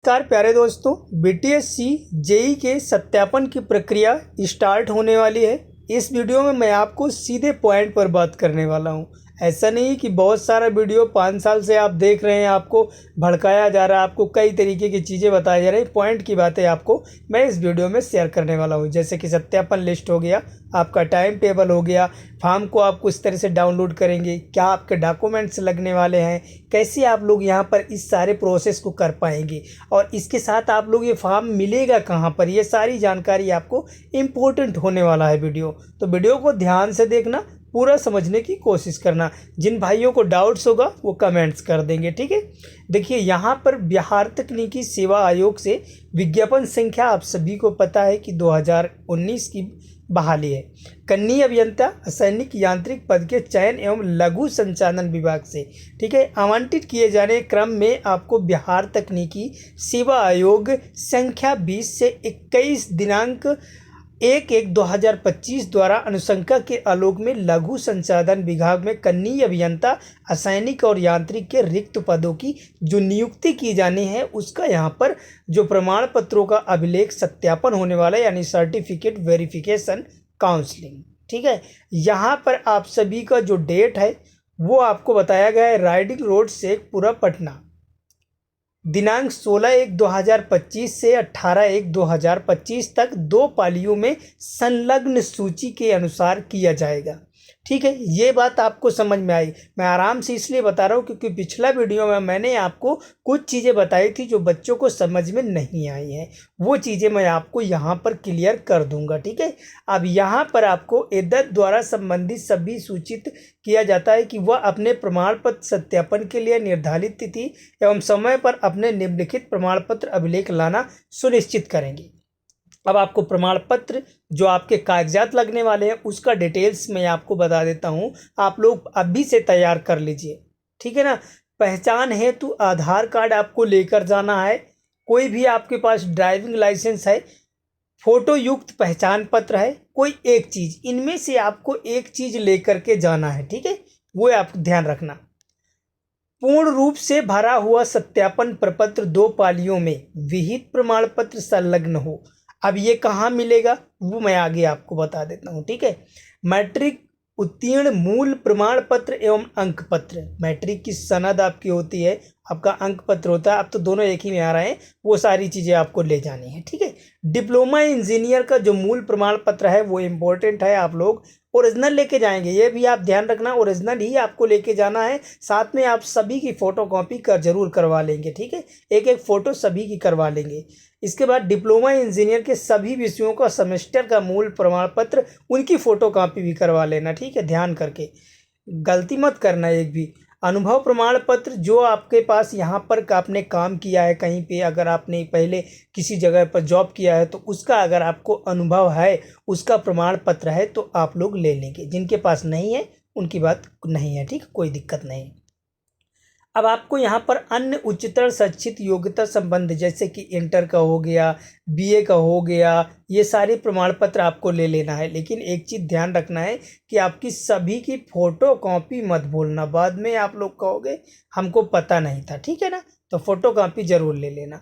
नमस्कार प्यारे दोस्तों, बीटीएससी जेई के सत्यापन की प्रक्रिया स्टार्ट होने वाली है। इस वीडियो में मैं आपको सीधे पॉइंट पर बात करने वाला हूं। ऐसा नहीं कि बहुत सारा वीडियो 5 साल से आप देख रहे हैं, आपको भड़काया जा रहा है, आपको कई तरीके की चीज़ें बताई जा रही हैं। पॉइंट की बातें आपको मैं इस वीडियो में शेयर करने वाला हूं। जैसे कि सत्यापन लिस्ट हो गया, आपका टाइम टेबल हो गया, फॉर्म को आप किस तरह से डाउनलोड करेंगे, क्या आपके डॉक्यूमेंट्स लगने वाले हैं, कैसे आप लोग यहाँ पर इस सारे प्रोसेस को कर पाएंगे और इसके साथ आप लोग ये फॉर्म मिलेगा कहाँ पर, ये सारी जानकारी आपको इम्पोर्टेंट होने वाला है वीडियो। तो वीडियो को ध्यान से देखना, पूरा समझने की कोशिश करना। जिन भाइयों को डाउट्स होगा वो कमेंट्स कर देंगे, ठीक है। देखिए यहाँ पर बिहार तकनीकी सेवा आयोग से विज्ञापन संख्या आप सभी को पता है कि 2019 की बहाली है। कन्नी अभियंता असैनिक यांत्रिक पद के चयन एवं लघु संचालन विभाग से, ठीक है, आवंटित किए जाने क्रम में आपको बिहार तकनीकी सेवा आयोग संख्या 20 से 21 दिनांक 1/1/2025 द्वारा अनुशंसा के आलोक में लघु संचालन विभाग में कन्नी अभियंता असैनिक और यांत्रिक के रिक्त पदों की जो नियुक्ति की जानी है, उसका यहाँ पर जो प्रमाण पत्रों का अभिलेख सत्यापन होने वाला है, यानी सर्टिफिकेट वेरिफिकेशन काउंसलिंग, ठीक है। यहाँ पर आप सभी का जो डेट है वो आपको बताया गया है। राइडिंग रोड शेखपुरा पटना, दिनांक 16/1/2025 से 18/1/2025 तक 2 पालियों में संलग्न सूची के अनुसार किया जाएगा, ठीक है। ये बात आपको समझ में आई। मैं आराम से इसलिए बता रहा हूँ क्योंकि पिछला वीडियो में मैंने आपको कुछ चीज़ें बताई थी जो बच्चों को समझ में नहीं आई हैं, वो चीज़ें मैं आपको यहाँ पर क्लियर कर दूंगा, ठीक है। अब यहाँ पर आपको एदत द्वारा संबंधित सभी सूचित किया जाता है कि वह अपने प्रमाण पत्र सत्यापन के लिए निर्धारित तिथि एवं समय पर अपने निम्नलिखित प्रमाण पत्र अभिलेख लाना सुनिश्चित करेंगे। अब आपको प्रमाण पत्र जो आपके कागजात लगने वाले हैं उसका डिटेल्स मैं आपको बता देता हूं। आप लोग अभी से तैयार कर लीजिए, ठीक है ना। पहचान हेतु आधार कार्ड आपको लेकर जाना है, कोई भी आपके पास ड्राइविंग लाइसेंस है, फोटो युक्त पहचान पत्र है, कोई एक चीज़, इनमें से आपको एक चीज़ लेकर के जाना है, ठीक है। वो आप ध्यान रखना। पूर्ण रूप से भरा हुआ सत्यापन प्रपत्र 2 पालियों में विहित प्रमाण पत्र संलग्न हो। अब ये कहाँ मिलेगा वो मैं आगे आपको बता देता हूँ, ठीक है। मैट्रिक उत्तीर्ण मूल प्रमाण पत्र एवं अंक पत्र, मैट्रिक की सनद आपकी होती है, आपका अंक पत्र होता है, अब तो दोनों एक ही में आ रहे हैं, वो सारी चीज़ें आपको ले जानी है, ठीक है। डिप्लोमा इंजीनियर का जो मूल प्रमाण पत्र है वो इम्पोर्टेंट है, आप लोग ओरिजिनल लेके जाएंगे, ये भी आप ध्यान रखना, ओरिजिनल ही आपको लेके जाना है। साथ में आप सभी की फ़ोटोकॉपी जरूर करवा लेंगे, ठीक है, एक एक फ़ोटो सभी की करवा लेंगे। इसके बाद डिप्लोमा इंजीनियर के सभी विषयों का सेमेस्टर का मूल प्रमाण पत्र, उनकी फ़ोटोकॉपी भी करवा लेना, ठीक है, ध्यान करके, गलती मत करना एक भी। अनुभव प्रमाण पत्र जो आपके पास यहाँ पर आपने काम किया है कहीं पे, अगर आपने पहले किसी जगह पर जॉब किया है तो उसका अगर आपको अनुभव है, उसका प्रमाण पत्र है तो आप लोग ले लेंगे। जिनके पास नहीं है उनकी बात नहीं है, ठीक, कोई दिक्कत नहीं। अब आपको यहाँ पर अन्य उच्चतर शैक्षिक योग्यता संबंध जैसे कि इंटर का हो गया, बीए का हो गया, ये सारे प्रमाण पत्र आपको ले लेना है। लेकिन एक चीज़ ध्यान रखना है कि आपकी सभी की फ़ोटो कॉपी मत भूलना, बाद में आप लोग कहोगे हमको पता नहीं था, ठीक है ना। तो फ़ोटो कॉपी ज़रूर ले लेना।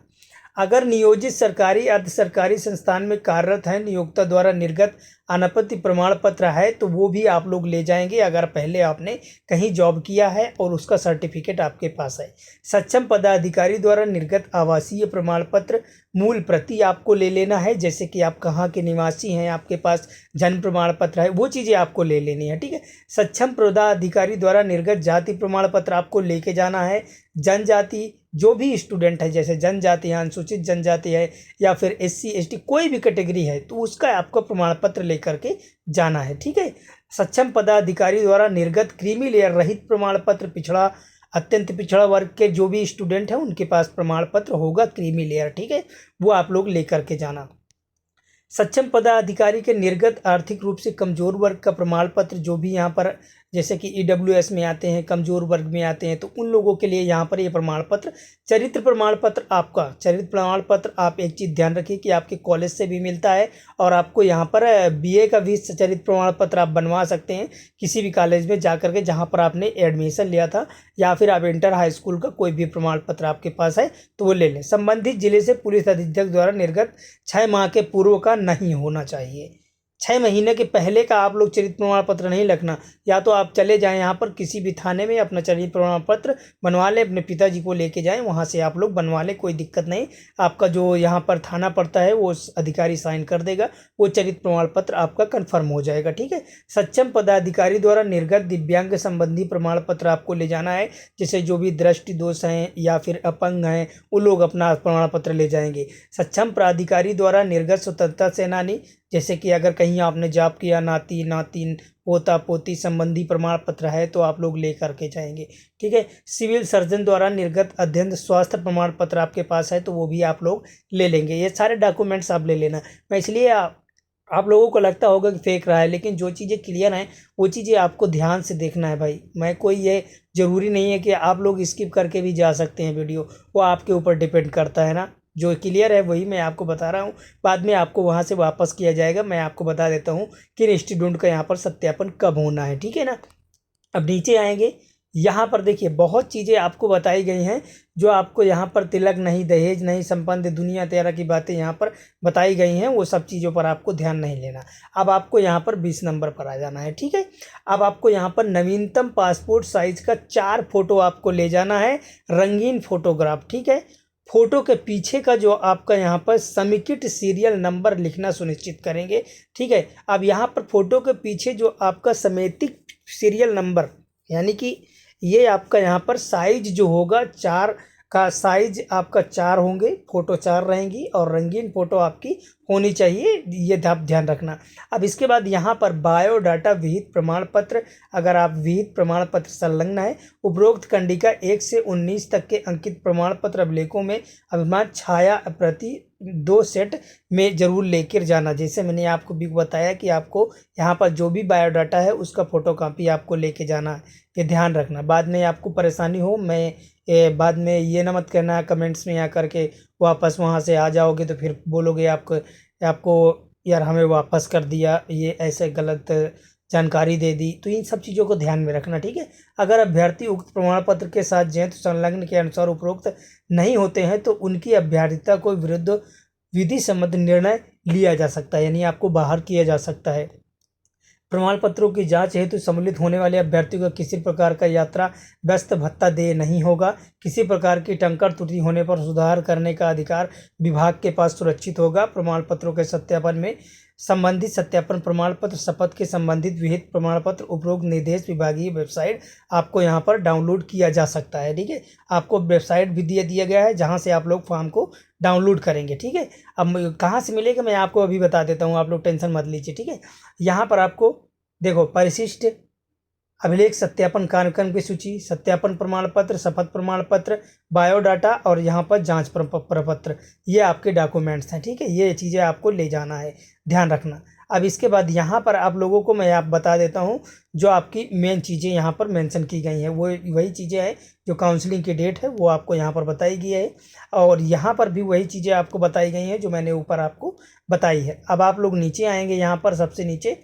अगर नियोजित सरकारी अर्ध सरकारी संस्थान में कार्यरत हैं, नियोक्ता द्वारा निर्गत अनापत्ति प्रमाण पत्र है तो वो भी आप लोग ले जाएंगे, अगर पहले आपने कहीं जॉब किया है और उसका सर्टिफिकेट आपके पास है। सक्षम पदाधिकारी द्वारा निर्गत आवासीय प्रमाण पत्र मूल प्रति आपको ले लेना है, जैसे कि आप कहाँ के निवासी हैं, आपके पास जन्म प्रमाण पत्र है, वो चीज़ें आपको ले लेनी है, ठीक है। सक्षम पदाधिकारी द्वारा निर्गत जाति प्रमाण पत्र आपको लेके जाना है। जनजाति जो भी स्टूडेंट है, जैसे जनजाति है, अनुसूचित जनजाति है या फिर SC ST कोई भी कैटेगरी है, तो उसका आपको प्रमाण पत्र लेकर के जाना है, ठीक है। सक्षम पदाधिकारी द्वारा निर्गत क्रीमी लेयर रहित प्रमाण पत्र, पिछड़ा अत्यंत पिछड़ा वर्ग के जो भी स्टूडेंट हैं उनके पास प्रमाण पत्र होगा क्रीमी लेयर, ठीक है, वो आप लोग लेकर के जाना। सक्षम पदाधिकारी के निर्गत आर्थिक रूप से कमजोर वर्ग का प्रमाण पत्र जो भी यहाँ पर जैसे कि EWS में आते हैं, कमज़ोर वर्ग में आते हैं, तो उन लोगों के लिए यहाँ पर ये प्रमाण पत्र, चरित्र प्रमाण पत्र चरित्र प्रमाण पत्र आप एक चीज़ ध्यान रखिए कि आपके कॉलेज से भी मिलता है और आपको यहाँ पर BA का भी चरित्र प्रमाण पत्र आप बनवा सकते हैं किसी भी कॉलेज में जा करके जहाँ पर आपने एडमिशन लिया था, या फिर आप इंटर हाई स्कूल का कोई भी प्रमाण पत्र आपके पास है तो वो ले लें। संबंधित जिले से पुलिस अधीक्षक द्वारा निर्गत 6 माह के पूर्व का नहीं होना चाहिए। 6 महीने के पहले का आप लोग चरित्र प्रमाण पत्र नहीं रखना। या तो आप चले जाएं यहाँ पर किसी भी थाने में, अपना चरित्र प्रमाण पत्र बनवा लें, अपने पिताजी को लेके जाएं, वहाँ से आप लोग बनवा लें, कोई दिक्कत नहीं। आपका जो यहाँ पर थाना पड़ता है वो अधिकारी साइन कर देगा, वो चरित्र प्रमाण पत्र आपका कन्फर्म हो जाएगा, ठीक है। सक्षम पदाधिकारी द्वारा निर्गत दिव्यांग संबंधी प्रमाण पत्र आपको ले जाना है। जैसे जो भी दृष्टि दोष हैं या फिर अपंग हैं, वो लोग अपना प्रमाण पत्र ले जाएंगे। सक्षम प्राधिकारी द्वारा निर्गत स्वतंत्रता सेनानी, जैसे कि अगर कहीं आपने जॉब किया, नाती नातिन पोता पोती संबंधी प्रमाण पत्र है तो आप लोग ले करके जाएंगे, ठीक है। सिविल सर्जन द्वारा निर्गत अध्ययन स्वास्थ्य प्रमाण पत्र आपके पास है तो वो भी आप लोग ले लेंगे। ये सारे डॉक्यूमेंट्स आप ले लेना। मैं इसलिए आप लोगों को लगता होगा कि फेक रहा है, लेकिन जो चीज़ें क्लियर हैं वो चीज़ें आपको ध्यान से देखना है भाई। मैं कोई ये ज़रूरी नहीं है कि आप लोग स्किप करके भी जा सकते हैं वीडियो, वो आपके ऊपर डिपेंड करता है ना। जो क्लियर है वही मैं आपको बता रहा हूँ, बाद में आपको वहाँ से वापस किया जाएगा। मैं आपको बता देता हूँ कि स्टूडेंट का यहाँ पर सत्यापन कब होना है, ठीक है ना। अब नीचे आएंगे, यहाँ पर देखिए बहुत चीज़ें आपको बताई गई हैं जो आपको यहाँ पर तिलक नहीं, दहेज नहीं, संबंध दुनिया तेरा की बातें यहाँ पर बताई गई हैं, वो सब चीज़ों पर आपको ध्यान नहीं लेना। अब आपको यहाँ पर 20 नंबर पर आ जाना है, ठीक है। अब आपको यहाँ पर नवीनतम पासपोर्ट साइज का 4 फोटो आपको ले जाना है, रंगीन फोटोग्राफ, ठीक है। फोटो के पीछे का जो आपका यहाँ पर समेकित सीरियल नंबर लिखना सुनिश्चित करेंगे, ठीक है। अब यहाँ पर फोटो के पीछे जो आपका समेकित सीरियल नंबर, यानी कि ये आपका यहाँ पर साइज जो होगा 4 का साइज आपका 4 होंगे, फोटो 4 रहेंगी और रंगीन फोटो आपकी होनी चाहिए, ये आप ध्यान रखना। अब इसके बाद यहाँ पर बायोडाटा विहित प्रमाण पत्र, अगर आप विहित प्रमाण पत्र संलग्न है, उपरोक्त कंडिका 1 से 19 तक के अंकित प्रमाण पत्र अभिलेखों में अभिमान छाया प्रति 2 सेट में जरूर लेकर जाना। जैसे मैंने आपको भी बताया कि आपको यहाँ पर जो भी बायोडाटा है उसका फोटोकॉपी आपको लेके जाना है, ये ध्यान रखना। बाद में आपको परेशानी हो, बाद में ये ना मत करना कमेंट्स में आकर के वापस वहाँ से आ जाओगे तो फिर बोलोगे आपको यार हमें वापस कर दिया, ये ऐसे गलत जानकारी दे दी। तो इन सब चीज़ों को ध्यान में रखना, ठीक है। अगर अभ्यर्थी उक्त प्रमाण पत्र के साथ जैत संलग्न के अनुसार उपरोक्त नहीं होते हैं तो उनकी अभ्यर्थिता को विरुद्ध विधि सम्मत निर्णय लिया जा सकता है, यानी आपको बाहर किया जा सकता है। प्रमाण पत्रों की जांच हेतु सम्मिलित होने वाले अभ्यर्थियों को किसी प्रकार का यात्रा व्यस्त भत्ता देय नहीं होगा। किसी प्रकार की टंकर त्रुटि होने पर सुधार करने का अधिकार विभाग के पास सुरक्षित होगा। प्रमाण पत्रों के सत्यापन में संबंधित सत्यापन प्रमाण पत्र, शपथ के संबंधित विहित प्रमाण पत्र, उपरोक्त निर्देश विभागीय वेबसाइट आपको यहाँ पर डाउनलोड किया जा सकता है, ठीक है। आपको वेबसाइट भी दिया गया है जहाँ से आप लोग फॉर्म को डाउनलोड करेंगे, ठीक है। अब कहाँ से मिलेगा मैं आपको अभी बता देता हूँ, आप लोग टेंशन मत लीजिए, ठीक है। यहाँ पर आपको देखो परिशिष्ट अभिलेख सत्यापन कार्यक्रम की सूची, सत्यापन प्रमाण पत्र, शपथ प्रमाण पत्र, बायोडाटा और यहाँ पर जांच प्रपत्र, ये आपके डॉक्यूमेंट्स हैं, ठीक है। ये चीज़ें आपको ले जाना है, ध्यान रखना। अब इसके बाद यहाँ पर आप लोगों को मैं बता देता हूँ जो आपकी मेन चीज़ें यहाँ पर मेंशन की गई हैं, वो वही चीज़ें हैं जो काउंसलिंग की डेट है वो आपको यहाँ पर बताई गई है, और यहाँ पर भी वही चीज़ें आपको बताई गई हैं जो मैंने ऊपर आपको बताई है। अब आप लोग नीचे आएंगे, यहाँ पर सबसे नीचे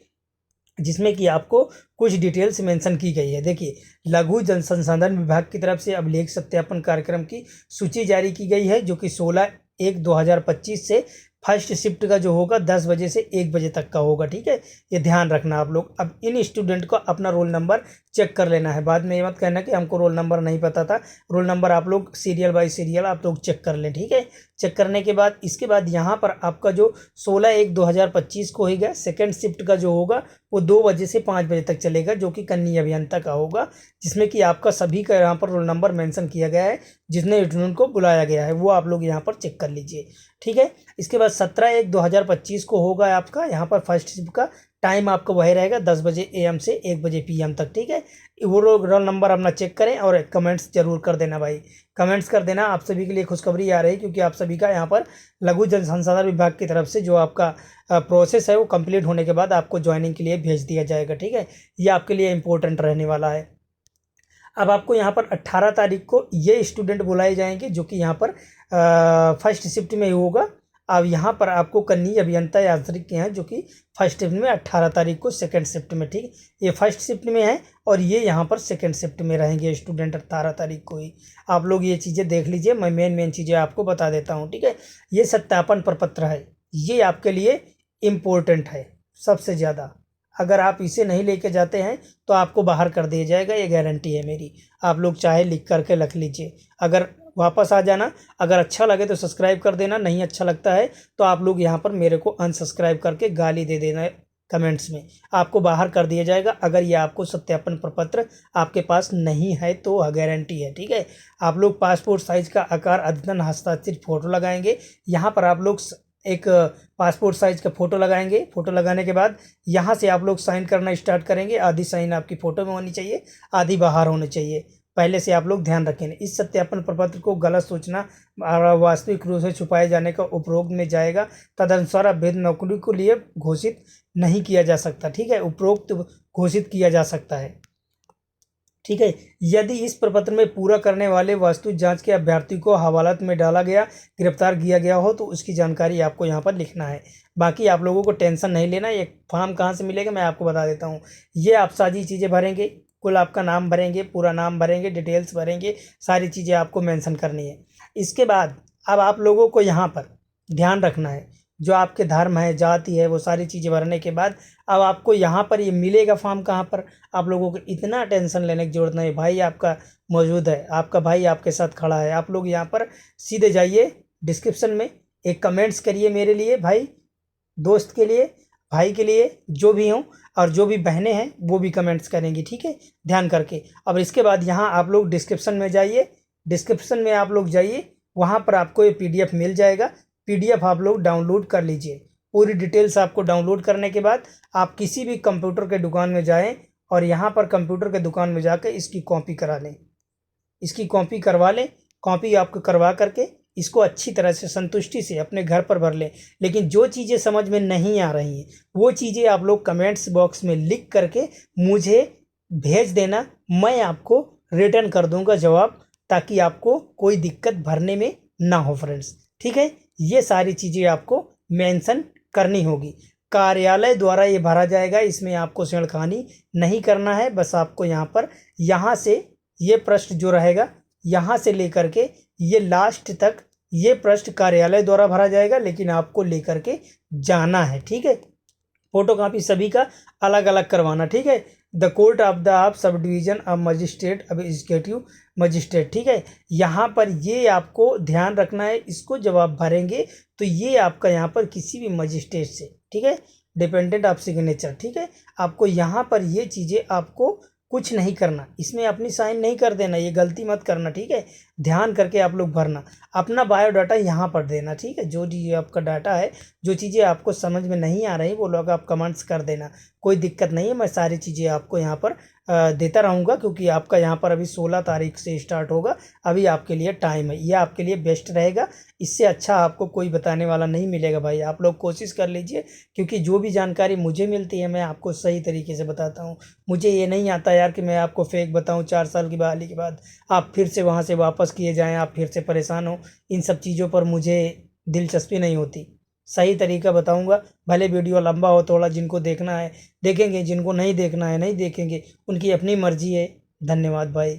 जिसमें कि आपको कुछ डिटेल्स मेंशन की गई है। देखिए, लघु जन संसाधन विभाग की तरफ से अभिलेख सत्यापन कार्यक्रम की सूची जारी की गई है जो कि 16/1/2025 से फर्स्ट शिफ्ट का जो होगा 10 बजे से 1 बजे तक का होगा, ठीक है। ये ध्यान रखना आप लोग। अब इन स्टूडेंट को अपना रोल नंबर चेक कर लेना है, बाद में ये मत कहना कि हमको रोल नंबर नहीं पता था। रोल नंबर आप लोग सीरियल बाय सीरियल आप लोग चेक कर लें, ठीक है। चेक करने के बाद इसके बाद यहाँ पर आपका जो 16/1/2025 को होगा सेकेंड शिफ्ट का जो होगा वो 2 बजे से 5 बजे तक चलेगा, जो कि कन्या अभियंता का होगा, जिसमें कि आपका सभी का यहाँ पर रोल नंबर मेंशन किया गया है, जितने स्टूडेंट को बुलाया गया है वो आप लोग यहाँ पर चेक कर लीजिए, ठीक है। इसके बाद 17/1/2025 को होगा आपका यहाँ पर फर्स्ट शिफ्ट का टाइम आपका वही रहेगा 10 बजे AM से 1 बजे PM तक, ठीक है। वो लोग रोल नंबर अपना चेक करें और कमेंट्स जरूर कर देना भाई, कमेंट्स कर देना। आप सभी के लिए खुशखबरी आ रही है, क्योंकि आप सभी का यहाँ पर लघु जल संसाधन विभाग की तरफ से जो आपका प्रोसेस है वो कंप्लीट होने के बाद आपको ज्वाइनिंग के लिए भेज दिया जाएगा, ठीक है। ये आपके लिए इंपॉर्टेंट रहने वाला है। अब आपको यहाँ पर 18 तारीख को ये स्टूडेंट बुलाए जाएंगे जो कि यहाँ पर फर्स्ट शिफ्ट में होगा। अब यहाँ पर आपको कन्नी अभियंता यांत्रिक के हैं जो कि फर्स्ट शिफ्ट में 18 तारीख को सेकंड शिफ्ट में, ठीक। ये फर्स्ट शिफ्ट में है और ये यहाँ पर सेकंड शिफ्ट में रहेंगे स्टूडेंट 18 तारीख को ही। आप लोग ये चीज़ें देख लीजिए, मैं मेन चीज़ें आपको बता देता हूँ, ठीक है। ये सत्यापन प्रपत्र है, ये आपके लिए इम्पोर्टेंट है सबसे ज़्यादा। अगर आप इसे नहीं लेके जाते हैं तो आपको बाहर कर दिया जाएगा, ये गारंटी है मेरी। आप लोग चाहे लिख करके रख लीजिए। अगर वापस आ जाना, अगर अच्छा लगे तो सब्सक्राइब कर देना, नहीं अच्छा लगता है तो आप लोग यहाँ पर मेरे को अनसब्सक्राइब करके गाली दे देना कमेंट्स में, आपको बाहर कर दिया जाएगा। अगर ये आपको सत्यापन प्रपत्र आपके पास नहीं है तो गारंटी है, ठीक है। आप लोग पासपोर्ट साइज का आकार अद्यतन हस्ताक्षरित फोटो लगाएंगे। यहाँ पर आप लोग एक पासपोर्ट साइज का फ़ोटो लगाएंगे। फ़ोटो लगाने के बाद यहाँ से आप लोग साइन करना स्टार्ट करेंगे। आधी साइन आपकी फ़ोटो में होनी चाहिए, आधी बाहर होनी चाहिए। पहले से आप लोग ध्यान रखें। इस सत्यापन प्रपत्र को गलत सूचना वास्तविक रूप से छुपाए जाने का उपरोक्त में जाएगा। तदनुसार अवैध नौकरी को लिए घोषित नहीं किया जा सकता, ठीक है। उपरोक्त घोषित किया जा सकता है, ठीक है। यदि इस प्रपत्र में पूरा करने वाले वास्तु जांच के अभ्यर्थी को हवालात में डाला गया, गिरफ्तार किया गया हो तो उसकी जानकारी आपको यहाँ पर लिखना है। बाकी आप लोगों को टेंशन नहीं लेना। ये फॉर्म कहाँ से मिलेगा मैं आपको बता देता हूँ। ये आप सारी चीज़ें भरेंगे, कुल आपका नाम भरेंगे, पूरा नाम भरेंगे, डिटेल्स भरेंगे, सारी चीज़ें आपको मेंशन करनी है। इसके बाद अब आप लोगों को यहाँ पर ध्यान रखना है, जो आपके धर्म है, जाति है, वो सारी चीज़ें भरने के बाद अब आपको यहाँ पर ये मिलेगा फॉर्म कहाँ पर। आप लोगों को इतना टेंशन लेने की ज़रूरत नहीं, भाई आपका मौजूद है, आपका भाई आपके साथ खड़ा है। आप लोग यहाँ पर सीधे जाइए, डिस्क्रिप्शन में एक कमेंट्स करिए मेरे लिए, भाई दोस्त के लिए, भाई के लिए, जो भी हों, और जो भी बहनें हैं वो भी कमेंट्स करेंगी, ठीक है, ध्यान करके। अब इसके बाद यहाँ आप लोग डिस्क्रिप्शन में जाइए, डिस्क्रिप्शन में आप लोग जाइए, वहाँ पर आपको ये PDF मिल जाएगा। PDF आप लोग डाउनलोड कर लीजिए। पूरी डिटेल्स आपको डाउनलोड करने के बाद आप किसी भी कंप्यूटर के दुकान में जाएं और यहाँ पर कंप्यूटर के दुकान में जाकर इसकी कॉपी करा लें, इसकी कॉपी करवा लें। कॉपी आपको करवा करके इसको अच्छी तरह से संतुष्टि से अपने घर पर भर लें। लेकिन जो चीज़ें समझ में नहीं आ रही हैं वो चीज़ें आप लोग कमेंट्स बॉक्स में लिख करके मुझे भेज देना, मैं आपको रिटर्न कर दूंगा जवाब, ताकि आपको कोई दिक्कत भरने में ना हो फ्रेंड्स, ठीक है। ये सारी चीज़ें आपको मेंशन करनी होगी। कार्यालय द्वारा ये भरा जाएगा, इसमें आपको छेड़खानी नहीं करना है। बस आपको यहाँ पर यहाँ से ये प्रश्न जो रहेगा यहाँ से लेकर के ये लास्ट तक ये प्रश्न कार्यालय द्वारा भरा जाएगा, लेकिन आपको लेकर के जाना है, ठीक है। फोटोकॉपी सभी का अलग अलग करवाना, ठीक है। द कोर्ट ऑफ द आप सब डिवीजन ऑफ मजिस्ट्रेट अब एग्जीक्यूटिव मजिस्ट्रेट, ठीक है। यहाँ पर ये आपको ध्यान रखना है। इसको जब आप भरेंगे तो ये आपका यहाँ पर किसी भी मजिस्ट्रेट से, ठीक है, डिपेंडेंट ऑफ सिग्नेचर, ठीक है। आपको यहाँ पर ये चीज़ें आपको कुछ नहीं करना, इसमें अपनी साइन नहीं कर देना, ये गलती मत करना, ठीक है। ध्यान करके आप लोग भरना, अपना बायोडाटा यहाँ पर देना, ठीक है। जो चीज़ आपका डाटा है, जो चीज़ें आपको समझ में नहीं आ रही वो लोग आप कमेंट्स कर देना, कोई दिक्कत नहीं है। मैं सारी चीज़ें आपको यहाँ पर देता रहूँगा, क्योंकि आपका यहाँ पर अभी 16 तारीख से स्टार्ट होगा। अभी आपके लिए टाइम है, ये आपके लिए बेस्ट रहेगा। इससे अच्छा आपको कोई बताने वाला नहीं मिलेगा भाई। आप लोग कोशिश कर लीजिए, क्योंकि जो भी जानकारी मुझे मिलती है मैं आपको सही तरीके से बताता हूँ। मुझे ये नहीं आता यार कि मैं आपको फेक बताऊँ, 4 साल की बहाली के बाद आप फिर से वहाँ से वापस किए जाएँ, आप फिर से परेशान हो। इन सब चीज़ों पर मुझे दिलचस्पी नहीं होती। सही तरीका बताऊंगा, भले वीडियो लंबा हो थोड़ा, जिनको देखना है देखेंगे, जिनको नहीं देखना है नहीं देखेंगे, उनकी अपनी मर्जी है। धन्यवाद भाई।